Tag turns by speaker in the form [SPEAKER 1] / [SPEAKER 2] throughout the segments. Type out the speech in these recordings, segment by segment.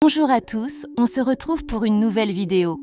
[SPEAKER 1] Bonjour à tous, on se retrouve pour une nouvelle vidéo.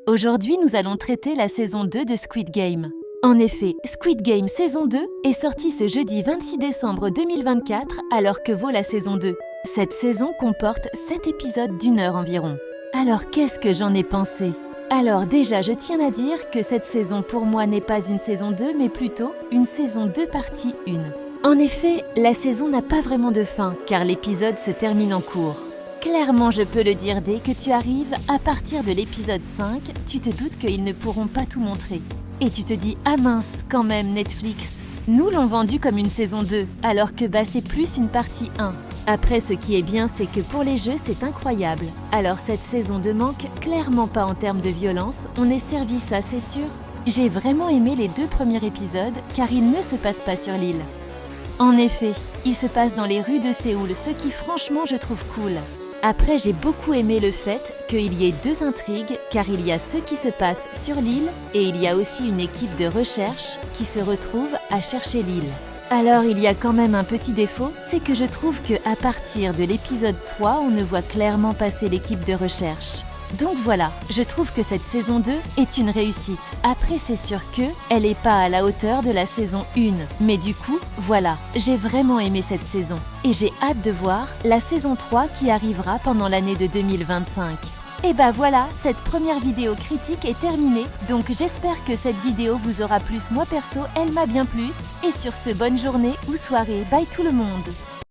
[SPEAKER 1] Aujourd'hui, nous allons traiter la saison 2 de Squid Game. En effet, Squid Game saison 2 est sortie ce jeudi 26 décembre 2024 alors que vaut la saison 2. Cette saison comporte 7 épisodes d'1 heure environ. Alors qu'est-ce que j'en ai pensé? Alors déjà, je tiens à dire que cette saison pour moi n'est pas une saison 2 mais plutôt une saison 2 partie 1. En effet, la saison n'a pas vraiment de fin car l'épisode se termine en cours. Clairement, je peux le dire, dès que tu arrives, à partir de l'épisode 5, tu te doutes qu'ils ne pourront pas tout montrer. Et tu te dis « Ah mince, quand même, Netflix !» Nous l'ont vendu comme une saison 2, alors que c'est plus une partie 1. Après, ce qui est bien, c'est que pour les jeux, c'est incroyable. Alors cette saison 2 manque clairement pas en termes de violence, on est servi ça, c'est sûr. J'ai vraiment aimé les 2 premiers épisodes, car il ne se passe pas sur l'île. En effet, il se passe dans les rues de Séoul, ce qui franchement je trouve cool. Après, j'ai beaucoup aimé le fait qu'il y ait 2 intrigues, car il y a ce qui se passe sur l'île et il y a aussi une équipe de recherche qui se retrouve à chercher l'île. Alors, il y a quand même un petit défaut, c'est que je trouve qu'à partir de l'épisode 3, on ne voit clairement passer l'équipe de recherche. Donc voilà, je trouve que cette saison 2 est une réussite. Après, c'est sûr qu'elle n'est pas à la hauteur de la saison 1. Mais du coup, voilà, j'ai vraiment aimé cette saison. Et j'ai hâte de voir la saison 3 qui arrivera pendant l'année de 2025. Et voilà, cette première vidéo critique est terminée. Donc j'espère que cette vidéo vous aura plu. Moi perso, elle m'a bien plu. Et sur ce, bonne journée ou soirée. Bye tout le monde!